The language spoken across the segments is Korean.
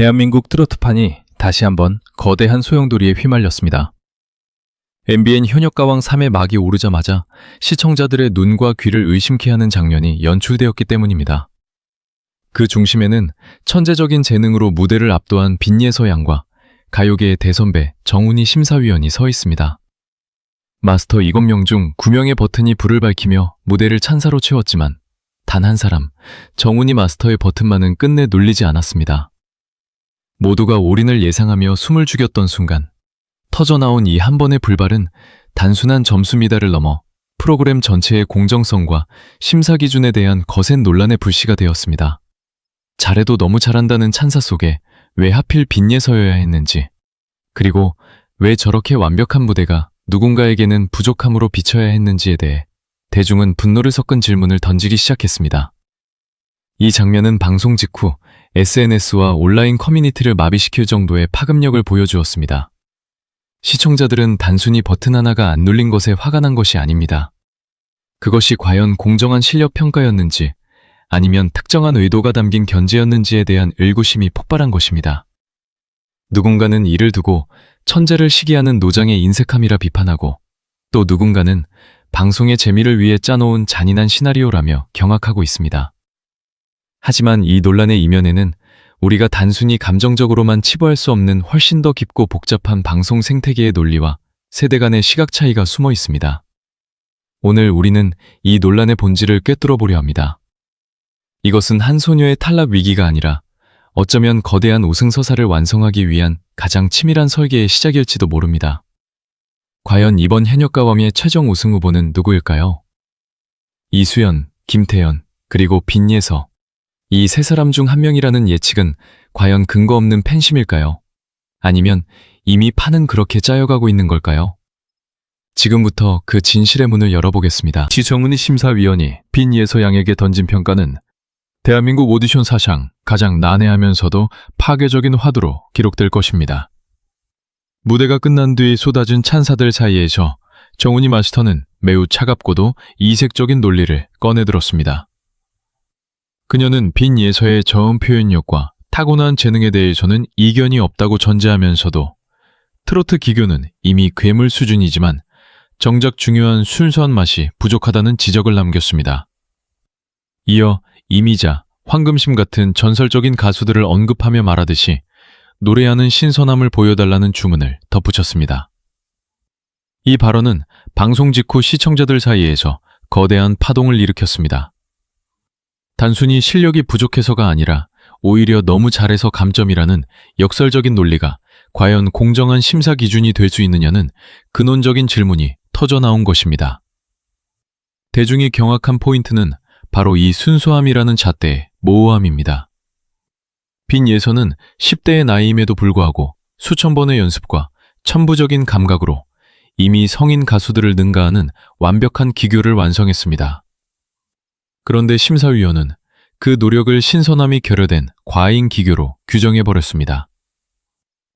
대한민국 트로트판이 다시 한번 거대한 소용돌이에 휘말렸습니다. MBN 현역가왕 3의 막이 오르자마자 시청자들의 눈과 귀를 의심케 하는 장면이 연출되었기 때문입니다. 그 중심에는 천재적인 재능으로 무대를 압도한 빈예서 양과 가요계의 대선배 정훈이 심사위원이 서 있습니다. 마스터 7명 중 9명의 버튼이 불을 밝히며 무대를 찬사로 채웠지만 단 한 사람, 정훈이 마스터의 버튼만은 끝내 눌리지 않았습니다. 모두가 올인을 예상하며 숨을 죽였던 순간 터져나온 이 한 번의 불발은 단순한 점수 미달을 넘어 프로그램 전체의 공정성과 심사 기준에 대한 거센 논란의 불씨가 되었습니다. 잘해도 너무 잘한다는 찬사 속에 왜 하필 빈예서여야 했는지, 그리고 왜 저렇게 완벽한 무대가 누군가에게는 부족함으로 비춰야 했는지에 대해 대중은 분노를 섞은 질문을 던지기 시작했습니다. 이 장면은 방송 직후 SNS와 온라인 커뮤니티를 마비시킬 정도의 파급력을 보여주었습니다. 시청자들은 단순히 버튼 하나가 안 눌린 것에 화가 난 것이 아닙니다. 그것이 과연 공정한 실력 평가였는지 아니면 특정한 의도가 담긴 견제였는지에 대한 의구심이 폭발한 것입니다. 누군가는 이를 두고 천재를 시기하는 노장의 인색함이라 비판하고, 또 누군가는 방송의 재미를 위해 짜놓은 잔인한 시나리오라며 경악하고 있습니다. 하지만 이 논란의 이면에는 우리가 단순히 감정적으로만 치부할 수 없는 훨씬 더 깊고 복잡한 방송 생태계의 논리와 세대 간의 시각 차이가 숨어 있습니다. 오늘 우리는 이 논란의 본질을 꿰뚫어 보려 합니다. 이것은 한 소녀의 탈락 위기가 아니라 어쩌면 거대한 우승서사를 완성하기 위한 가장 치밀한 설계의 시작일지도 모릅니다. 과연 이번 현역가왕의 최종 우승 후보는 누구일까요? 이수연, 김태연, 그리고 빈예서. 이 세 사람 중 한 명이라는 예측은 과연 근거 없는 팬심일까요? 아니면 이미 판은 그렇게 짜여가고 있는 걸까요? 지금부터 그 진실의 문을 열어보겠습니다. 지정훈이 심사위원이 빈예서 양에게 던진 평가는 대한민국 오디션 사상 가장 난해하면서도 파괴적인 화두로 기록될 것입니다. 무대가 끝난 뒤 쏟아진 찬사들 사이에서 정훈이 마스터는 매우 차갑고도 이색적인 논리를 꺼내들었습니다. 그녀는 빈예서의 저음 표현력과 타고난 재능에 대해서는 이견이 없다고 전제하면서도 트로트 기교는 이미 괴물 수준이지만 정작 중요한 순수한 맛이 부족하다는 지적을 남겼습니다. 이어 이미자, 황금심 같은 전설적인 가수들을 언급하며 말하듯이 노래하는 신선함을 보여달라는 주문을 덧붙였습니다. 이 발언은 방송 직후 시청자들 사이에서 거대한 파동을 일으켰습니다. 단순히 실력이 부족해서가 아니라 오히려 너무 잘해서 감점이라는 역설적인 논리가 과연 공정한 심사 기준이 될 수 있느냐는 근원적인 질문이 터져나온 것입니다. 대중이 경악한 포인트는 바로 이 순수함이라는 잣대의 모호함입니다. 빈예서는 10대의 나이임에도 불구하고 수천 번의 연습과 천부적인 감각으로 이미 성인 가수들을 능가하는 완벽한 기교를 완성했습니다. 그런데 심사위원은 그 노력을 신선함이 결여된 과잉 기교로 규정해버렸습니다.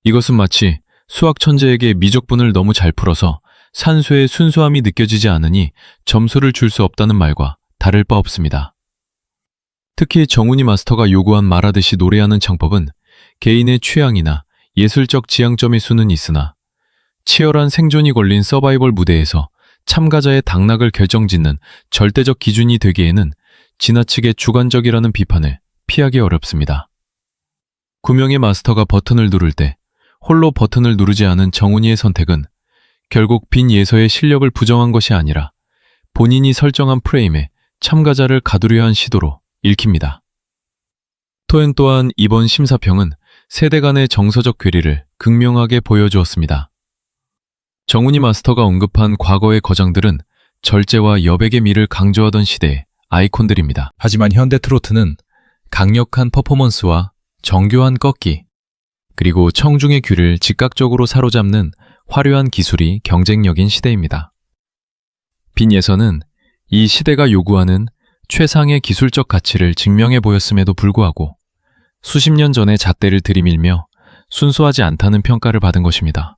이것은 마치 수학 천재에게 미적분을 너무 잘 풀어서 산수의 순수함이 느껴지지 않으니 점수를 줄 수 없다는 말과 다를 바 없습니다. 특히 정훈이 마스터가 요구한 말하듯이 노래하는 창법은 개인의 취향이나 예술적 지향점의 수는 있으나 치열한 생존이 걸린 서바이벌 무대에서 참가자의 당락을 결정짓는 절대적 기준이 되기에는 지나치게 주관적이라는 비판을 피하기 어렵습니다. 9명의 마스터가 버튼을 누를 때 홀로 버튼을 누르지 않은 정훈이의 선택은 결국 빈예서의 실력을 부정한 것이 아니라 본인이 설정한 프레임에 참가자를 가두려 한 시도로 읽힙니다. 토엔 또한 이번 심사평은 세대 간의 정서적 괴리를 극명하게 보여주었습니다. 정훈이 마스터가 언급한 과거의 거장들은 절제와 여백의 미를 강조하던 시대의 아이콘들입니다. 하지만 현대 트로트는 강력한 퍼포먼스와 정교한 꺾기, 그리고 청중의 귀를 즉각적으로 사로잡는 화려한 기술이 경쟁력인 시대입니다. 빈예서는 이 시대가 요구하는 최상의 기술적 가치를 증명해 보였음에도 불구하고 수십 년 전의 잣대를 들이밀며 순수하지 않다는 평가를 받은 것입니다.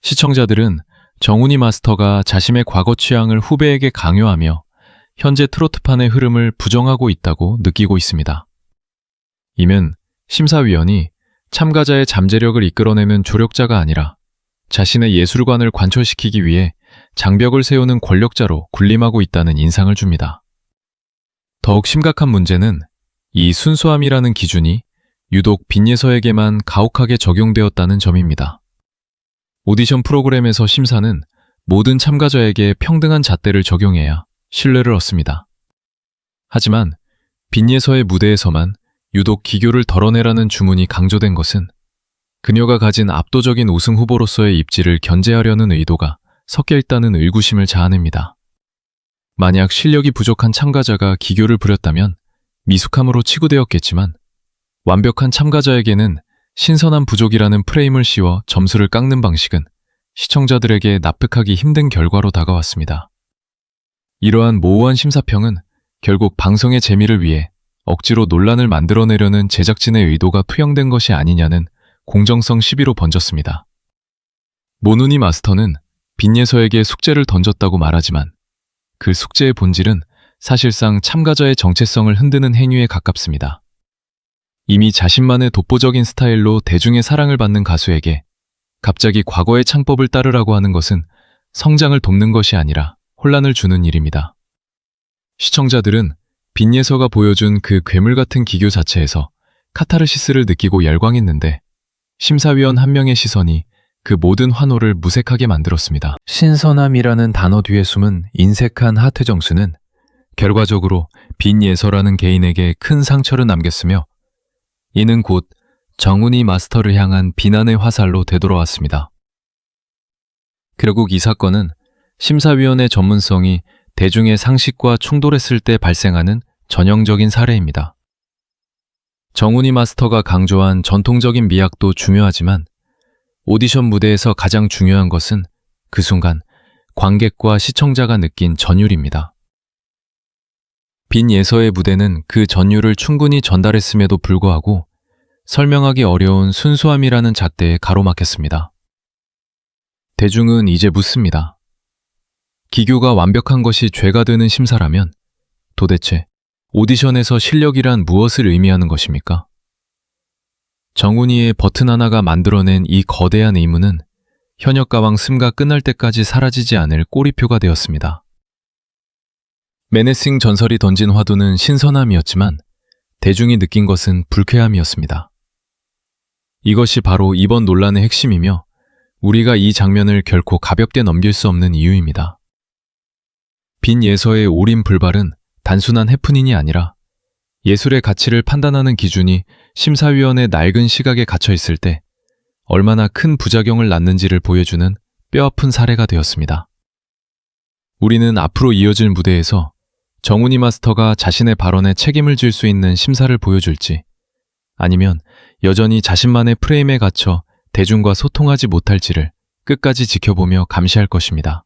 시청자들은 정훈이 마스터가 자신의 과거 취향을 후배에게 강요하며 현재 트로트판의 흐름을 부정하고 있다고 느끼고 있습니다. 이는 심사위원이 참가자의 잠재력을 이끌어내는 조력자가 아니라 자신의 예술관을 관철시키기 위해 장벽을 세우는 권력자로 군림하고 있다는 인상을 줍니다. 더욱 심각한 문제는 이 순수함이라는 기준이 유독 빈예서에게만 가혹하게 적용되었다는 점입니다. 오디션 프로그램에서 심사는 모든 참가자에게 평등한 잣대를 적용해야 신뢰를 얻습니다. 하지만 빈예서의 무대에서만 유독 기교를 덜어내라는 주문이 강조된 것은 그녀가 가진 압도적인 우승 후보로서의 입지를 견제하려는 의도가 섞여 있다는 의구심을 자아냅니다. 만약 실력이 부족한 참가자가 기교를 부렸다면 미숙함으로 치부되었겠지만 완벽한 참가자에게는 신선한 부족이라는 프레임을 씌워 점수를 깎는 방식은 시청자들에게 납득하기 힘든 결과로 다가왔습니다. 이러한 모호한 심사평은 결국 방송의 재미를 위해 억지로 논란을 만들어내려는 제작진의 의도가 투영된 것이 아니냐는 공정성 시비로 번졌습니다. 모누니 마스터는 빈예서에게 숙제를 던졌다고 말하지만 그 숙제의 본질은 사실상 참가자의 정체성을 흔드는 행위에 가깝습니다. 이미 자신만의 독보적인 스타일로 대중의 사랑을 받는 가수에게 갑자기 과거의 창법을 따르라고 하는 것은 성장을 돕는 것이 아니라 혼란을 주는 일입니다. 시청자들은 빈예서가 보여준 그 괴물 같은 기교 자체에서 카타르시스를 느끼고 열광했는데 심사위원 한 명의 시선이 그 모든 환호를 무색하게 만들었습니다. 신선함이라는 단어 뒤에 숨은 인색한 하태정수는 결과적으로 빈예서라는 개인에게 큰 상처를 남겼으며 이는 곧 정훈이 마스터를 향한 비난의 화살로 되돌아왔습니다. 결국 이 사건은 심사위원의 전문성이 대중의 상식과 충돌했을 때 발생하는 전형적인 사례입니다. 정훈이 마스터가 강조한 전통적인 미학도 중요하지만 오디션 무대에서 가장 중요한 것은 그 순간 관객과 시청자가 느낀 전율입니다. 빈예서의 무대는 그 전율을 충분히 전달했음에도 불구하고 설명하기 어려운 순수함이라는 잣대에 가로막혔습니다. 대중은 이제 묻습니다. 기교가 완벽한 것이 죄가 되는 심사라면 도대체 오디션에서 실력이란 무엇을 의미하는 것입니까? 정훈이의 버튼 하나가 만들어낸 이 거대한 의문은 현역가왕 승가 끝날 때까지 사라지지 않을 꼬리표가 되었습니다. 메네싱 전설이 던진 화두는 신선함이었지만 대중이 느낀 것은 불쾌함이었습니다. 이것이 바로 이번 논란의 핵심이며 우리가 이 장면을 결코 가볍게 넘길 수 없는 이유입니다. 빈예서의 올인 불발은 단순한 해프닝이 아니라 예술의 가치를 판단하는 기준이 심사위원의 낡은 시각에 갇혀 있을 때 얼마나 큰 부작용을 낳는지를 보여주는 뼈아픈 사례가 되었습니다. 우리는 앞으로 이어질 무대에서 정훈이 마스터가 자신의 발언에 책임을 질 수 있는 심사를 보여줄지 아니면 여전히 자신만의 프레임에 갇혀 대중과 소통하지 못할지를 끝까지 지켜보며 감시할 것입니다.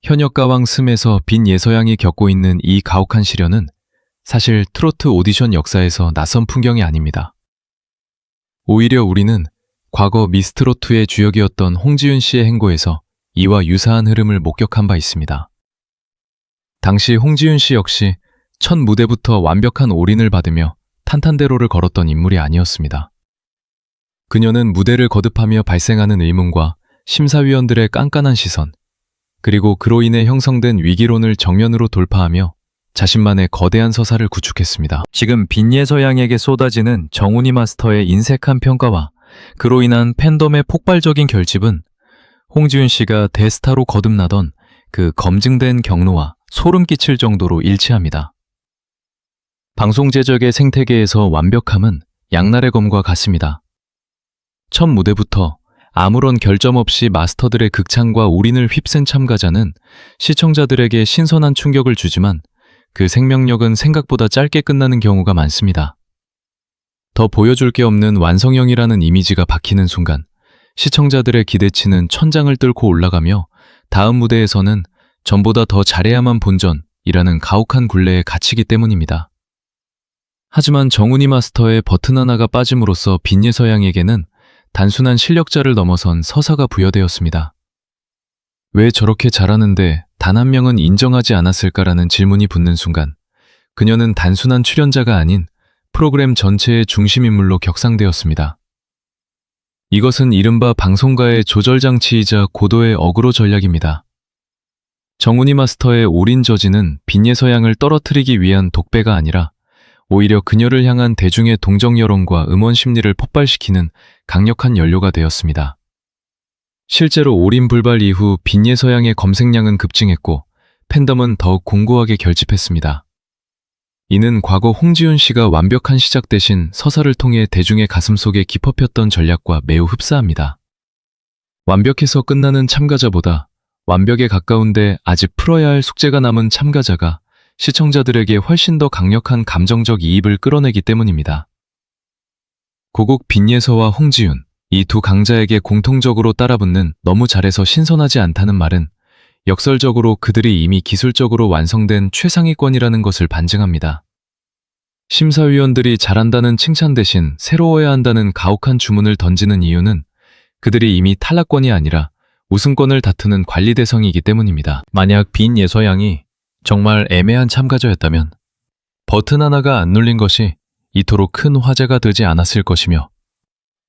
현역가왕 슴에서 빈예서양이 겪고 있는 이 가혹한 시련은 사실 트로트 오디션 역사에서 낯선 풍경이 아닙니다. 오히려 우리는 과거 미스트로트의 주역이었던 홍지윤 씨의 행보에서 이와 유사한 흐름을 목격한 바 있습니다. 당시 홍지윤 씨 역시 첫 무대부터 완벽한 올인을 받으며 탄탄대로를 걸었던 인물이 아니었습니다. 그녀는 무대를 거듭하며 발생하는 의문과 심사위원들의 깐깐한 시선, 그리고 그로 인해 형성된 위기론을 정면으로 돌파하며 자신만의 거대한 서사를 구축했습니다. 지금 빈예서양에게 쏟아지는 정훈이 마스터의 인색한 평가와 그로 인한 팬덤의 폭발적인 결집은 홍지윤 씨가 대스타로 거듭나던 그 검증된 경로와 소름 끼칠 정도로 일치합니다. 방송 제작의 생태계에서 완벽함은 양날의 검과 같습니다. 첫 무대부터 아무런 결점 없이 마스터들의 극찬과 올인을 휩쓴 참가자는 시청자들에게 신선한 충격을 주지만 그 생명력은 생각보다 짧게 끝나는 경우가 많습니다. 더 보여줄 게 없는 완성형이라는 이미지가 박히는 순간 시청자들의 기대치는 천장을 뚫고 올라가며 다음 무대에서는 전보다 더 잘해야만 본전이라는 가혹한 굴레에 갇히기 때문입니다. 하지만 정훈이 마스터의 버튼 하나가 빠짐으로써 빈예서양에게는 단순한 실력자를 넘어선 서사가 부여되었습니다. 왜 저렇게 잘하는데 단 한 명은 인정하지 않았을까라는 질문이 붙는 순간 그녀는 단순한 출연자가 아닌 프로그램 전체의 중심인물로 격상되었습니다. 이것은 이른바 방송가의 조절장치이자 고도의 어그로 전략입니다. 정훈이 마스터의 올인 저지는 빈예서양을 떨어뜨리기 위한 독배가 아니라 오히려 그녀를 향한 대중의 동정 여론과 음원 심리를 폭발시키는 강력한 연료가 되었습니다. 실제로 올인 불발 이후 빈예서양의 검색량은 급증했고 팬덤은 더욱 공고하게 결집했습니다. 이는 과거 홍지윤 씨가 완벽한 시작 대신 서사를 통해 대중의 가슴속에 깊어폈던 전략과 매우 흡사합니다. 완벽해서 끝나는 참가자보다 완벽에 가까운데 아직 풀어야 할 숙제가 남은 참가자가 시청자들에게 훨씬 더 강력한 감정적 이입을 끌어내기 때문입니다. 고국 빈예서와 홍지윤, 이 두 강자에게 공통적으로 따라붙는 너무 잘해서 신선하지 않다는 말은 역설적으로 그들이 이미 기술적으로 완성된 최상위권이라는 것을 반증합니다. 심사위원들이 잘한다는 칭찬 대신 새로워야 한다는 가혹한 주문을 던지는 이유는 그들이 이미 탈락권이 아니라 우승권을 다투는 관리 대상이기 때문입니다. 만약 빈예서양이 정말 애매한 참가자였다면 버튼 하나가 안 눌린 것이 이토록 큰 화제가 되지 않았을 것이며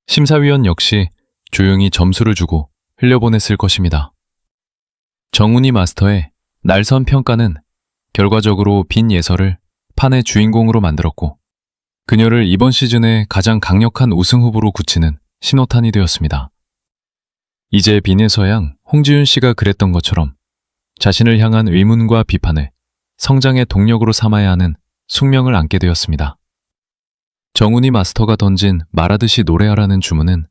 심사위원 역시 조용히 점수를 주고 흘려보냈을 것입니다. 정훈이 마스터의 날선 평가는 결과적으로 빈예서를 판의 주인공으로 만들었고 그녀를 이번 시즌의 가장 강력한 우승 후보로 굳히는 신호탄이 되었습니다. 이제 빈예서양, 홍지윤 씨가 그랬던 것처럼 자신을 향한 의문과 비판을 성장의 동력으로 삼아야 하는 숙명을 안게 되었습니다. 정훈이 마스터가 던진 말하듯이 노래하라는 주문은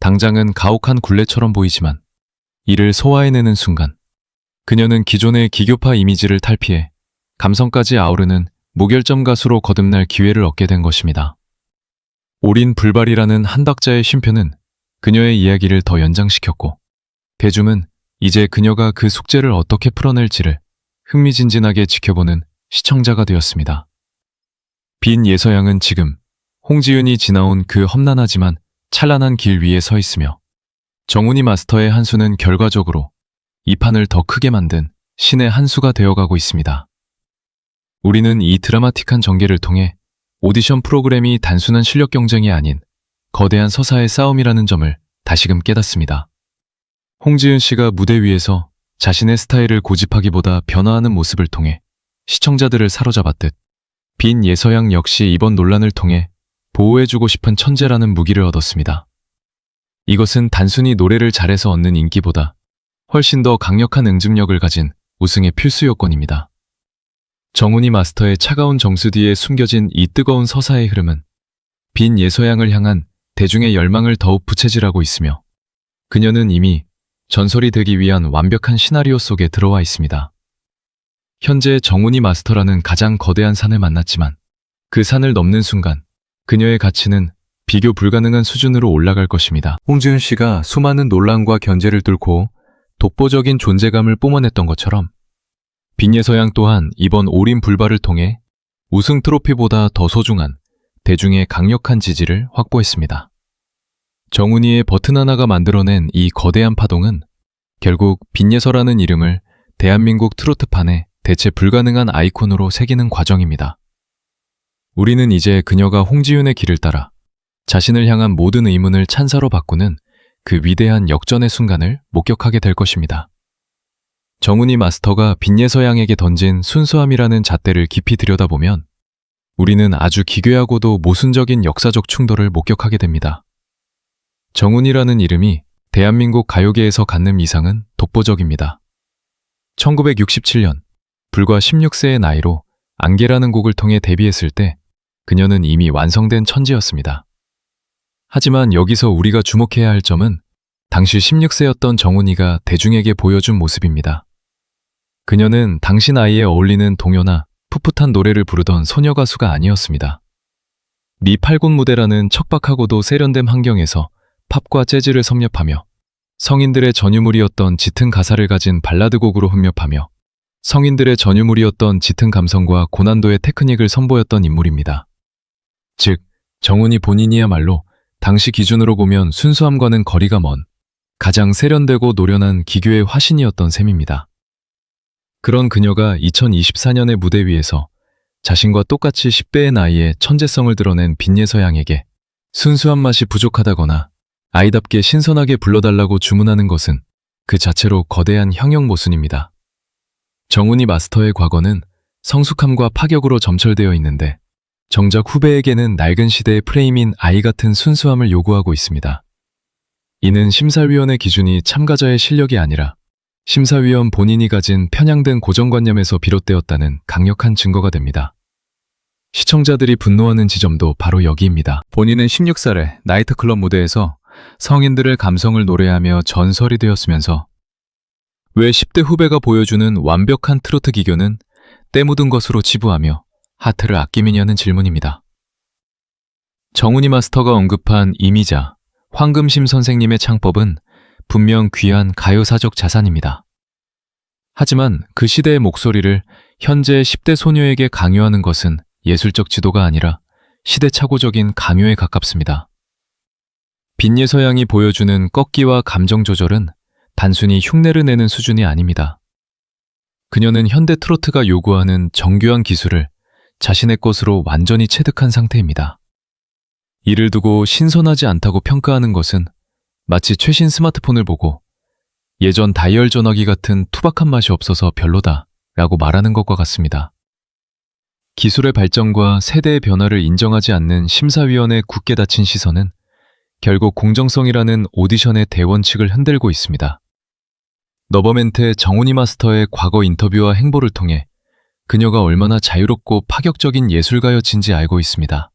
당장은 가혹한 굴레처럼 보이지만 이를 소화해내는 순간 그녀는 기존의 기교파 이미지를 탈피해 감성까지 아우르는 무결점 가수로 거듭날 기회를 얻게 된 것입니다. 올인 불발이라는 한 박자의 쉼표는 그녀의 이야기를 더 연장시켰고 대중은 이제 그녀가 그 숙제를 어떻게 풀어낼지를 흥미진진하게 지켜보는 시청자가 되었습니다. 빈예서양은 지금 홍지윤이 지나온 그 험난하지만 찬란한 길 위에 서 있으며 정훈이 마스터의 한 수는 결과적으로 이 판을 더 크게 만든 신의 한 수가 되어가고 있습니다. 우리는 이 드라마틱한 전개를 통해 오디션 프로그램이 단순한 실력 경쟁이 아닌 거대한 서사의 싸움이라는 점을 다시금 깨닫습니다. 홍지윤 씨가 무대 위에서 자신의 스타일을 고집하기보다 변화하는 모습을 통해 시청자들을 사로잡았듯 빈예서양 역시 이번 논란을 통해 보호해주고 싶은 천재라는 무기를 얻었습니다. 이것은 단순히 노래를 잘해서 얻는 인기보다 훨씬 더 강력한 응집력을 가진 우승의 필수 요건입니다. 정훈이 마스터의 차가운 정수 뒤에 숨겨진 이 뜨거운 서사의 흐름은 빈예서양을 향한 대중의 열망을 더욱 부채질하고 있으며 그녀는 이미 전설이 되기 위한 완벽한 시나리오 속에 들어와 있습니다. 현재 정훈이 마스터라는 가장 거대한 산을 만났지만 그 산을 넘는 순간 그녀의 가치는 비교 불가능한 수준으로 올라갈 것입니다. 홍지윤 씨가 수많은 논란과 견제를 뚫고 독보적인 존재감을 뿜어냈던 것처럼 빈예서양 또한 이번 올인 불발을 통해 우승 트로피보다 더 소중한 대중의 강력한 지지를 확보했습니다. 정훈이의 버튼 하나가 만들어낸 이 거대한 파동은 결국 빈예서라는 이름을 대한민국 트로트판에 대체 불가능한 아이콘으로 새기는 과정입니다. 우리는 이제 그녀가 홍지윤의 길을 따라 자신을 향한 모든 의문을 찬사로 바꾸는 그 위대한 역전의 순간을 목격하게 될 것입니다. 정훈이 마스터가 빈예서양에게 던진 순수함이라는 잣대를 깊이 들여다보면 우리는 아주 기괴하고도 모순적인 역사적 충돌을 목격하게 됩니다. 정훈이라는 이름이 대한민국 가요계에서 갖는 위상은 독보적입니다. 1967년 불과 16세의 나이로 안개라는 곡을 통해 데뷔했을 때 그녀는 이미 완성된 천재였습니다. 하지만 여기서 우리가 주목해야 할 점은 당시 16세였던 정훈이가 대중에게 보여준 모습입니다. 그녀는 당시 나이에 어울리는 동요나 풋풋한 노래를 부르던 소녀 가수가 아니었습니다. 미 8군 무대라는 척박하고도 세련된 환경에서 팝과 재즈를 섭렵하며 성인들의 전유물이었던 짙은 가사를 가진 발라드 곡으로 흡렵하며 성인들의 전유물이었던 짙은 감성과 고난도의 테크닉을 선보였던 인물입니다. 즉, 정훈이 본인이야말로 당시 기준으로 보면 순수함과는 거리가 먼 가장 세련되고 노련한 기교의 화신이었던 셈입니다. 그런 그녀가 2024년의 무대 위에서 자신과 똑같이 10대의 나이에 천재성을 드러낸 빈예서양에게 순수한 맛이 부족하다거나 아이답게 신선하게 불러달라고 주문하는 것은 그 자체로 거대한 형용 모순입니다. 정훈이 마스터의 과거는 성숙함과 파격으로 점철되어 있는데 정작 후배에게는 낡은 시대의 프레임인 아이 같은 순수함을 요구하고 있습니다. 이는 심사위원의 기준이 참가자의 실력이 아니라 심사위원 본인이 가진 편향된 고정관념에서 비롯되었다는 강력한 증거가 됩니다. 시청자들이 분노하는 지점도 바로 여기입니다. 본인은 16살에 나이트클럽 무대에서 성인들의 감성을 노래하며 전설이 되었으면서 왜 10대 후배가 보여주는 완벽한 트로트 기교는 때 묻은 것으로 치부하며 하트를 아끼느냐는 질문입니다. 정훈이 마스터가 언급한 이미자, 황금심 선생님의 창법은 분명 귀한 가요사적 자산입니다. 하지만 그 시대의 목소리를 현재의 10대 소녀에게 강요하는 것은 예술적 지도가 아니라 시대착오적인 강요에 가깝습니다. 빈예서양이 보여주는 꺾기와 감정 조절은 단순히 흉내를 내는 수준이 아닙니다. 그녀는 현대 트로트가 요구하는 정교한 기술을 자신의 것으로 완전히 체득한 상태입니다. 이를 두고 신선하지 않다고 평가하는 것은 마치 최신 스마트폰을 보고 예전 다이얼 전화기 같은 투박한 맛이 없어서 별로다 라고 말하는 것과 같습니다. 기술의 발전과 세대의 변화를 인정하지 않는 심사위원의 굳게 닫힌 시선은 결국 공정성이라는 오디션의 대원칙을 흔들고 있습니다. 너버멘트의 정훈이 마스터의 과거 인터뷰와 행보를 통해 그녀가 얼마나 자유롭고 파격적인 예술가였는지 알고 있습니다.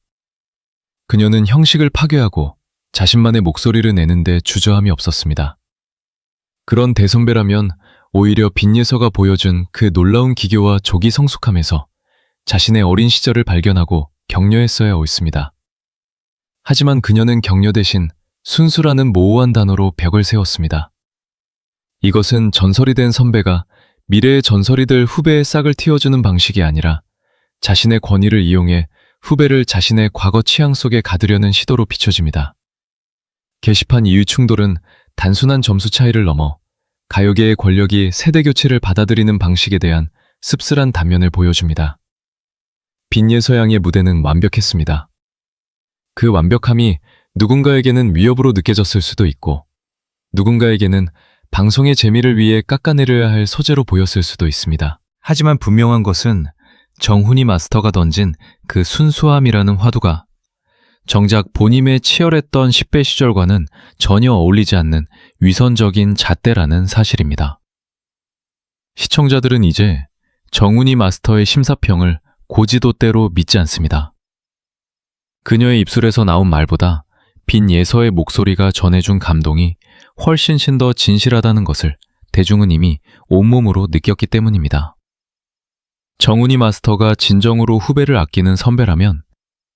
그녀는 형식을 파괴하고 자신만의 목소리를 내는데 주저함이 없었습니다. 그런 대선배라면 오히려 빈예서가 보여준 그 놀라운 기교와 조기 성숙함에서 자신의 어린 시절을 발견하고 격려했어야 옳습니다. 하지만 그녀는 격려 대신 순수라는 모호한 단어로 벽을 세웠습니다. 이것은 전설이 된 선배가 미래의 전설이 될 후배의 싹을 틔워주는 방식이 아니라 자신의 권위를 이용해 후배를 자신의 과거 취향 속에 가두려는 시도로 비춰집니다. 게시판 이유 충돌은 단순한 점수 차이를 넘어 가요계의 권력이 세대 교체를 받아들이는 방식에 대한 씁쓸한 단면을 보여줍니다. 빈예서양의 무대는 완벽했습니다. 그 완벽함이 누군가에게는 위협으로 느껴졌을 수도 있고 누군가에게는 방송의 재미를 위해 깎아내려야 할 소재로 보였을 수도 있습니다. 하지만 분명한 것은 정훈이 마스터가 던진 그 순수함이라는 화두가 정작 본인의 치열했던 10대 시절과는 전혀 어울리지 않는 위선적인 잣대라는 사실입니다. 시청자들은 이제 정훈이 마스터의 심사평을 고지도대로 믿지 않습니다. 그녀의 입술에서 나온 말보다 빈예서의 목소리가 전해준 감동이 훨씬 더 진실하다는 것을 대중은 이미 온몸으로 느꼈기 때문입니다. 정훈이 마스터가 진정으로 후배를 아끼는 선배라면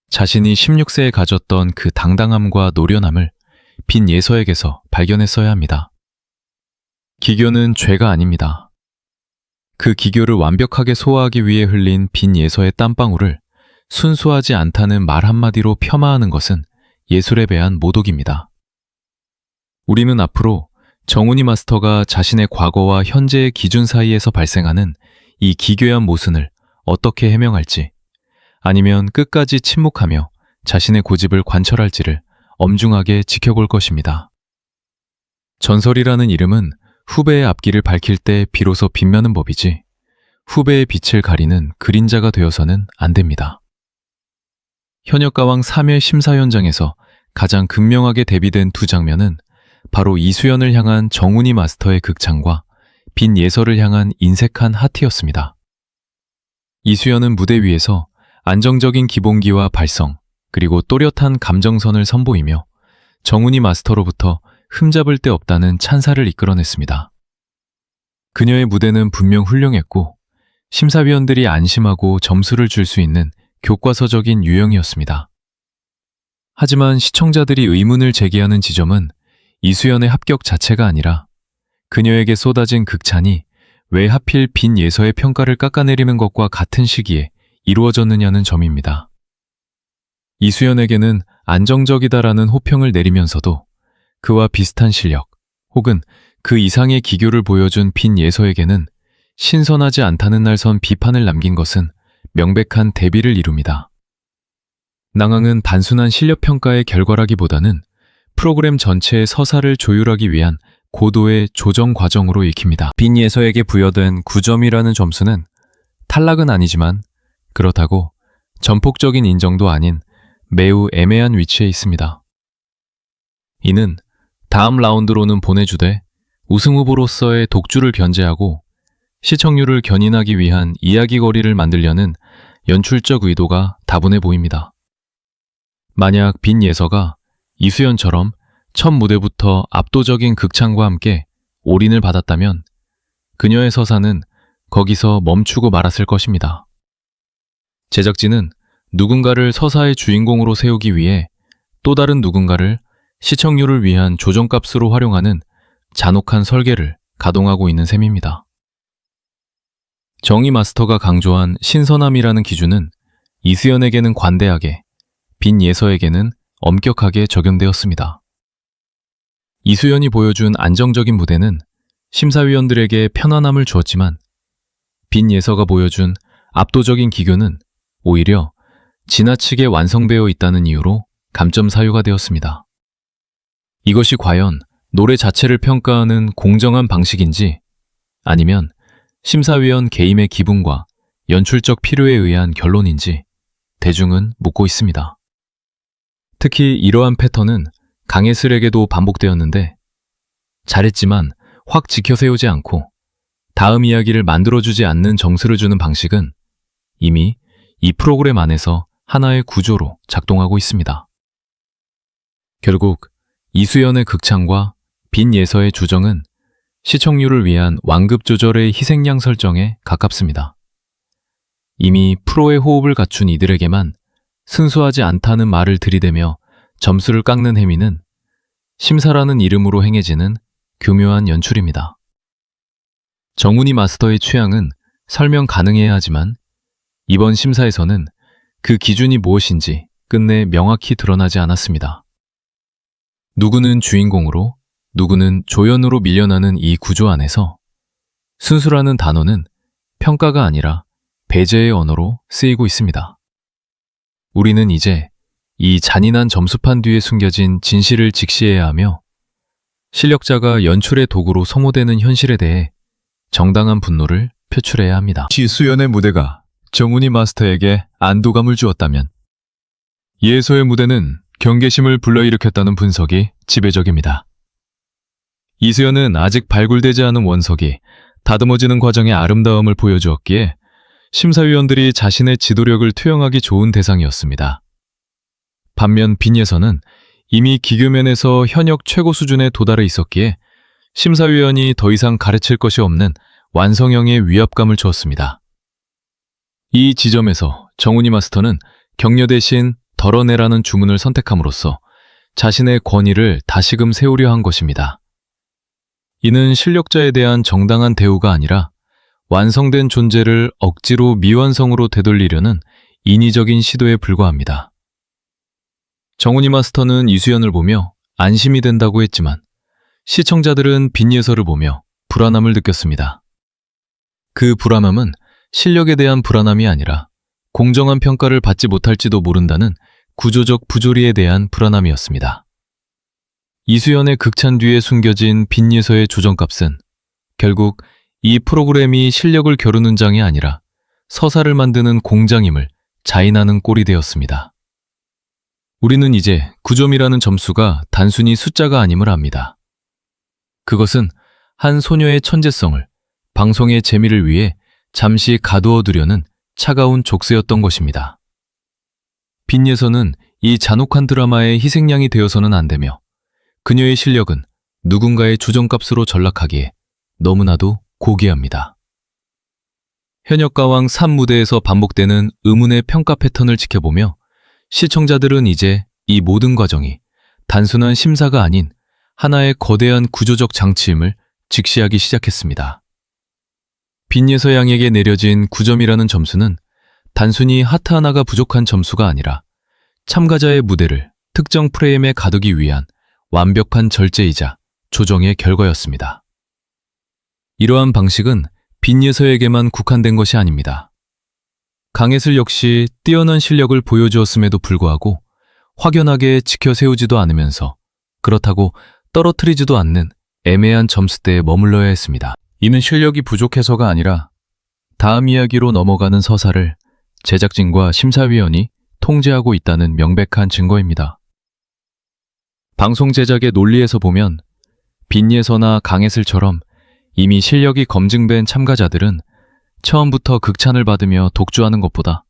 자신이 16세에 가졌던 그 당당함과 노련함을 빈예서에게서 발견했어야 합니다. 기교는 죄가 아닙니다. 그 기교를 완벽하게 소화하기 위해 흘린 빈예서의 땀방울을 순수하지 않다는 말 한마디로 폄하하는 것은 예술에 대한 모독입니다. 우리는 앞으로 정훈이 마스터가 자신의 과거와 현재의 기준 사이에서 발생하는 이 기괴한 모순을 어떻게 해명할지 아니면 끝까지 침묵하며 자신의 고집을 관철할지를 엄중하게 지켜볼 것입니다. 전설이라는 이름은 후배의 앞길을 밝힐 때 비로소 빛나는 법이지 후배의 빛을 가리는 그림자가 되어서는 안 됩니다. 현역가왕 3회 심사 현장에서 가장 극명하게 대비된 두 장면은 바로 이수연을 향한 정훈이 마스터의 극찬과 빈예서를 향한 인색한 하트였습니다. 이수연은 무대 위에서 안정적인 기본기와 발성, 그리고 또렷한 감정선을 선보이며 정훈이 마스터로부터 흠잡을 데 없다는 찬사를 이끌어냈습니다. 그녀의 무대는 분명 훌륭했고 심사위원들이 안심하고 점수를 줄 수 있는 교과서적인 유형이었습니다. 하지만 시청자들이 의문을 제기하는 지점은 이수연의 합격 자체가 아니라 그녀에게 쏟아진 극찬이 왜 하필 빈예서의 평가를 깎아내리는 것과 같은 시기에 이루어졌느냐는 점입니다. 이수연에게는 안정적이다라는 호평을 내리면서도 그와 비슷한 실력 혹은 그 이상의 기교를 보여준 빈예서에게는 신선하지 않다는 날 선 비판을 남긴 것은 명백한 대비를 이룹니다. 낭앙은 단순한 실력 평가의 결과라기보다는 프로그램 전체의 서사를 조율하기 위한 고도의 조정 과정으로 읽힙니다. 빈예서에게 부여된 9점이라는 점수는 탈락은 아니지만 그렇다고 전폭적인 인정도 아닌 매우 애매한 위치에 있습니다. 이는 다음 라운드로는 보내주되 우승 후보로서의 독주를 견제하고 시청률을 견인하기 위한 이야기거리를 만들려는 연출적 의도가 다분해 보입니다. 만약 빈예서가 이수연처럼 첫 무대부터 압도적인 극찬과 함께 올인을 받았다면 그녀의 서사는 거기서 멈추고 말았을 것입니다. 제작진은 누군가를 서사의 주인공으로 세우기 위해 또 다른 누군가를 시청률을 위한 조정값으로 활용하는 잔혹한 설계를 가동하고 있는 셈입니다. 정의 마스터가 강조한 신선함이라는 기준은 이수연에게는 관대하게, 빈예서에게는 엄격하게 적용되었습니다. 이수연이 보여준 안정적인 무대는 심사위원들에게 편안함을 주었지만 빈예서가 보여준 압도적인 기교는 오히려 지나치게 완성되어 있다는 이유로 감점 사유가 되었습니다. 이것이 과연 노래 자체를 평가하는 공정한 방식인지 아니면 심사위원 개임의 기분과 연출적 필요에 의한 결론인지 대중은 묻고 있습니다. 특히 이러한 패턴은 강예슬에게도 반복되었는데 잘했지만 확 지켜세우지 않고 다음 이야기를 만들어주지 않는 점수를 주는 방식은 이미 이 프로그램 안에서 하나의 구조로 작동하고 있습니다. 결국 이수연의 극찬과 빈예서의 주정은 시청률을 위한 완급 조절의 희생양 설정에 가깝습니다. 이미 프로의 호흡을 갖춘 이들에게만 순수하지 않다는 말을 들이대며 점수를 깎는 행위는 심사라는 이름으로 행해지는 교묘한 연출입니다. 정훈이 마스터의 취향은 설명 가능해야 하지만 이번 심사에서는 그 기준이 무엇인지 끝내 명확히 드러나지 않았습니다. 누구는 주인공으로, 누구는 조연으로 밀려나는 이 구조 안에서 순수라는 단어는 평가가 아니라 배제의 언어로 쓰이고 있습니다. 우리는 이제 이 잔인한 점수판 뒤에 숨겨진 진실을 직시해야 하며 실력자가 연출의 도구로 소모되는 현실에 대해 정당한 분노를 표출해야 합니다. 이수연의 무대가 정훈이 마스터에게 안도감을 주었다면 예서의 무대는 경계심을 불러일으켰다는 분석이 지배적입니다. 이수연은 아직 발굴되지 않은 원석이 다듬어지는 과정의 아름다움을 보여주었기에 심사위원들이 자신의 지도력을 투영하기 좋은 대상이었습니다. 반면 빈예서는 이미 기교면에서 현역 최고 수준에 도달해 있었기에 심사위원이 더 이상 가르칠 것이 없는 완성형의 위압감을 주었습니다. 이 지점에서 정훈이 마스터는 격려 대신 덜어내라는 주문을 선택함으로써 자신의 권위를 다시금 세우려 한 것입니다. 이는 실력자에 대한 정당한 대우가 아니라 완성된 존재를 억지로 미완성으로 되돌리려는 인위적인 시도에 불과합니다. 정훈이 마스터는 이수연을 보며 안심이 된다고 했지만 시청자들은 빈예서를 보며 불안함을 느꼈습니다. 그 불안함은 실력에 대한 불안함이 아니라 공정한 평가를 받지 못할지도 모른다는 구조적 부조리에 대한 불안함이었습니다. 이수연의 극찬 뒤에 숨겨진 빈예서의 조정값은 결국 이 프로그램이 실력을 겨루는 장이 아니라 서사를 만드는 공장임을 자인하는 꼴이 되었습니다. 우리는 이제 9점이라는 점수가 단순히 숫자가 아님을 압니다. 그것은 한 소녀의 천재성을 방송의 재미를 위해 잠시 가두어 두려는 차가운 족쇄였던 것입니다. 빈예서는 이 잔혹한 드라마의 희생양이 되어서는 안 되며 그녀의 실력은 누군가의 주정값으로 전락하기에 너무나도 고귀합니다. 현역가왕 3무대에서 반복되는 의문의 평가 패턴을 지켜보며 시청자들은 이제 이 모든 과정이 단순한 심사가 아닌 하나의 거대한 구조적 장치임을 직시하기 시작했습니다. 빈예서 양에게 내려진 9점이라는 점수는 단순히 하트 하나가 부족한 점수가 아니라 참가자의 무대를 특정 프레임에 가두기 위한 완벽한 절제이자 조정의 결과였습니다. 이러한 방식은 빈예서에게만 국한된 것이 아닙니다. 강혜슬 역시 뛰어난 실력을 보여주었음에도 불구하고 확연하게 지켜 세우지도 않으면서 그렇다고 떨어뜨리지도 않는 애매한 점수대에 머물러야 했습니다. 이는 실력이 부족해서가 아니라 다음 이야기로 넘어가는 서사를 제작진과 심사위원이 통제하고 있다는 명백한 증거입니다. 방송 제작의 논리에서 보면 빈예서나 강혜슬처럼 이미 실력이 검증된 참가자들은 처음부터 극찬을 받으며 독주하는 것보다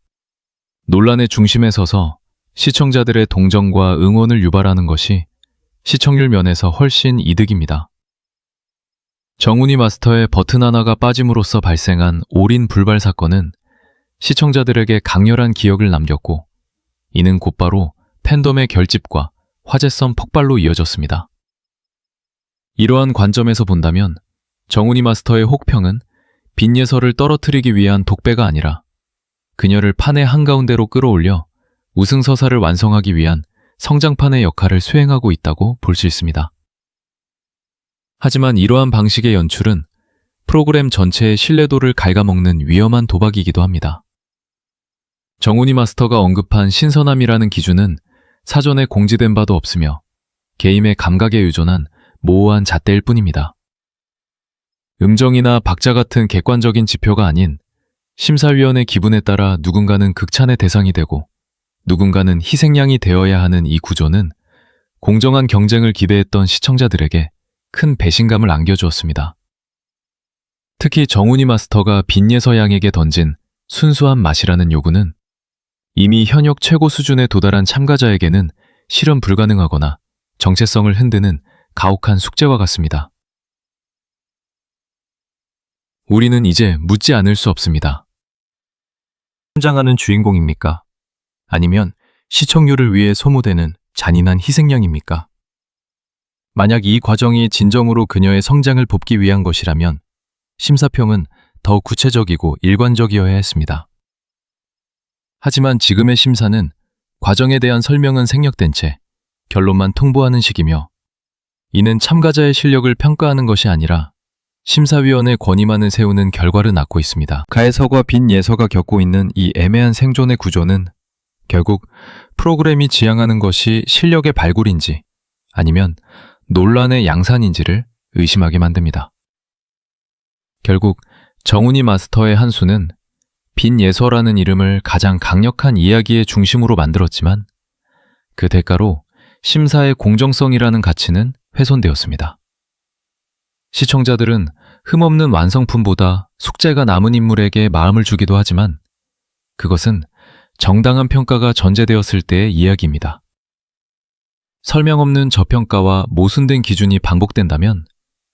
논란의 중심에 서서 시청자들의 동정과 응원을 유발하는 것이 시청률 면에서 훨씬 이득입니다. 정훈이 마스터의 버튼 하나가 빠짐으로써 발생한 올인 불발 사건은 시청자들에게 강렬한 기억을 남겼고 이는 곧바로 팬덤의 결집과 화제성 폭발로 이어졌습니다. 이러한 관점에서 본다면 정훈이 마스터의 혹평은 빈예서를 떨어뜨리기 위한 독배가 아니라 그녀를 판의 한가운데로 끌어올려 우승서사를 완성하기 위한 성장판의 역할을 수행하고 있다고 볼 수 있습니다. 하지만 이러한 방식의 연출은 프로그램 전체의 신뢰도를 갉아먹는 위험한 도박이기도 합니다. 정훈이 마스터가 언급한 신선함이라는 기준은 사전에 공지된 바도 없으며 개인의 감각에 의존한 모호한 잣대일 뿐입니다. 음정이나 박자 같은 객관적인 지표가 아닌 심사위원의 기분에 따라 누군가는 극찬의 대상이 되고 누군가는 희생양이 되어야 하는 이 구조는 공정한 경쟁을 기대했던 시청자들에게 큰 배신감을 안겨주었습니다. 특히 정훈이 마스터가 빈예서 양에게 던진 순수한 맛이라는 요구는 이미 현역 최고 수준에 도달한 참가자에게는 실현 불가능하거나 정체성을 흔드는 가혹한 숙제와 같습니다. 우리는 이제 묻지 않을 수 없습니다. 성장하는 주인공입니까? 아니면 시청률을 위해 소모되는 잔인한 희생양입니까? 만약 이 과정이 진정으로 그녀의 성장을 돕기 위한 것이라면 심사평은 더 구체적이고 일관적이어야 했습니다. 하지만 지금의 심사는 과정에 대한 설명은 생략된 채 결론만 통보하는 식이며 이는 참가자의 실력을 평가하는 것이 아니라 심사위원의 권위만을 세우는 결과를 낳고 있습니다. 가해서가 빈예서가 겪고 있는 이 애매한 생존의 구조는 결국 프로그램이 지향하는 것이 실력의 발굴인지 아니면 논란의 양산인지를 의심하게 만듭니다. 결국 정훈이 마스터의 한 수는 빈예서라는 이름을 가장 강력한 이야기의 중심으로 만들었지만 그 대가로 심사의 공정성이라는 가치는 훼손되었습니다. 시청자들은 흠없는 완성품보다 숙제가 남은 인물에게 마음을 주기도 하지만 그것은 정당한 평가가 전제되었을 때의 이야기입니다. 설명 없는 저평가와 모순된 기준이 반복된다면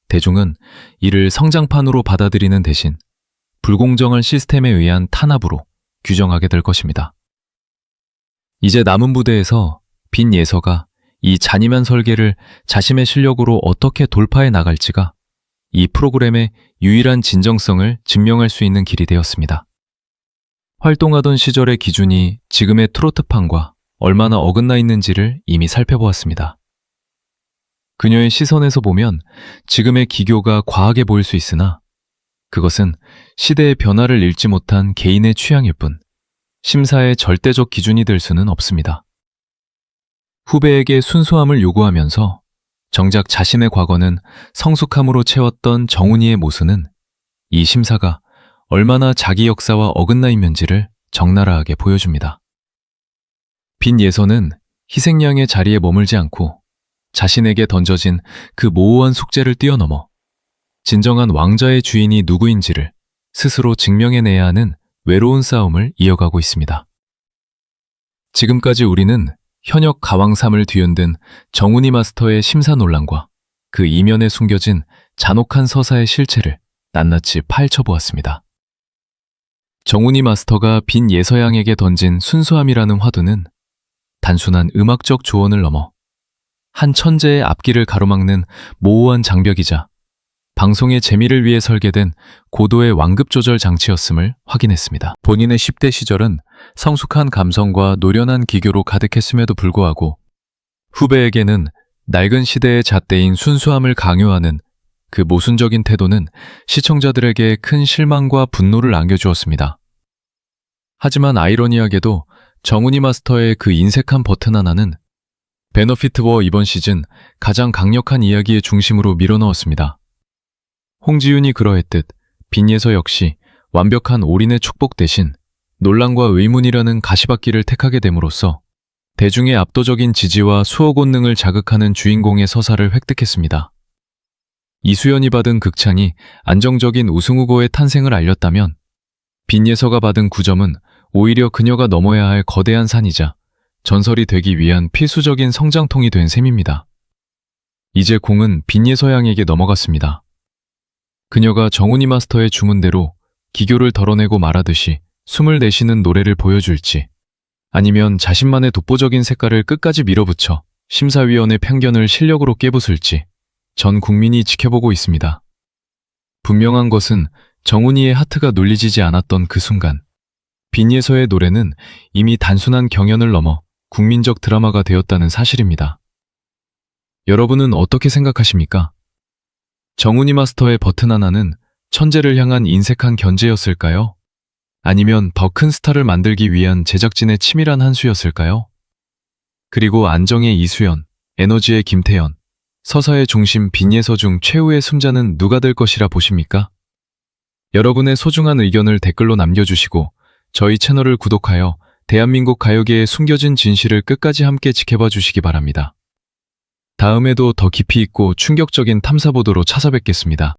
대중은 이를 성장판으로 받아들이는 대신 불공정한 시스템에 의한 탄압으로 규정하게 될 것입니다. 이제 남은 부대에서 빈예서가 이 잔인한 설계를 자신의 실력으로 어떻게 돌파해 나갈지가 이 프로그램의 유일한 진정성을 증명할 수 있는 길이 되었습니다. 활동하던 시절의 기준이 지금의 트로트판과 얼마나 어긋나 있는지를 이미 살펴보았습니다. 그녀의 시선에서 보면 지금의 기교가 과하게 보일 수 있으나 그것은 시대의 변화를 읽지 못한 개인의 취향일 뿐 심사의 절대적 기준이 될 수는 없습니다. 후배에게 순수함을 요구하면서 정작 자신의 과거는 성숙함으로 채웠던 정훈이의 모습은 이 심사가 얼마나 자기 역사와 어긋나 있는지를 적나라하게 보여줍니다. 빈예서는 희생양의 자리에 머물지 않고 자신에게 던져진 그 모호한 숙제를 뛰어넘어 진정한 왕좌의 주인이 누구인지를 스스로 증명해내야 하는 외로운 싸움을 이어가고 있습니다. 지금까지 우리는 현역 가왕삼을 뒤흔든 정훈이 마스터의 심사 논란과 그 이면에 숨겨진 잔혹한 서사의 실체를 낱낱이 파헤쳐보았습니다. 정훈이 마스터가 빈예서양에게 던진 순수함이라는 화두는 단순한 음악적 조언을 넘어 한 천재의 앞길을 가로막는 모호한 장벽이자 방송의 재미를 위해 설계된 고도의 완급 조절 장치였음을 확인했습니다. 본인의 10대 시절은 성숙한 감성과 노련한 기교로 가득했음에도 불구하고 후배에게는 낡은 시대의 잣대인 순수함을 강요하는 그 모순적인 태도는 시청자들에게 큰 실망과 분노를 안겨주었습니다. 하지만 아이러니하게도 정훈이 마스터의 그 인색한 버튼 하나는 베너피트 워 이번 시즌 가장 강력한 이야기의 중심으로 밀어넣었습니다. 홍지윤이 그러했듯 빈예서 역시 완벽한 올인의 축복 대신 논란과 의문이라는 가시밭길을 택하게 됨으로써 대중의 압도적인 지지와 수호 권능을 자극하는 주인공의 서사를 획득했습니다. 이수연이 받은 극찬이 안정적인 우승 후보의 탄생을 알렸다면 빈예서가 받은 9점은 오히려 그녀가 넘어야 할 거대한 산이자 전설이 되기 위한 필수적인 성장통이 된 셈입니다. 이제 공은 빈예서 양에게 넘어갔습니다. 그녀가 정훈이 마스터의 주문대로 기교를 덜어내고 말하듯이 숨을 내쉬는 노래를 보여줄지, 아니면 자신만의 독보적인 색깔을 끝까지 밀어붙여 심사위원의 편견을 실력으로 깨부술지 전 국민이 지켜보고 있습니다. 분명한 것은 정훈이의 하트가 눌리지지 않았던 그 순간, 빈예서의 노래는 이미 단순한 경연을 넘어 국민적 드라마가 되었다는 사실입니다. 여러분은 어떻게 생각하십니까? 정훈이 마스터의 버튼 하나는 천재를 향한 인색한 견제였을까요? 아니면 더 큰 스타를 만들기 위한 제작진의 치밀한 한 수였을까요? 그리고 안정의 이수연, 에너지의 김태연, 서사의 중심 빈예서 중 최후의 승자는 누가 될 것이라 보십니까? 여러분의 소중한 의견을 댓글로 남겨주시고 저희 채널을 구독하여 대한민국 가요계의 숨겨진 진실을 끝까지 함께 지켜봐 주시기 바랍니다. 다음에도 더 깊이 있고 충격적인 탐사보도로 찾아뵙겠습니다.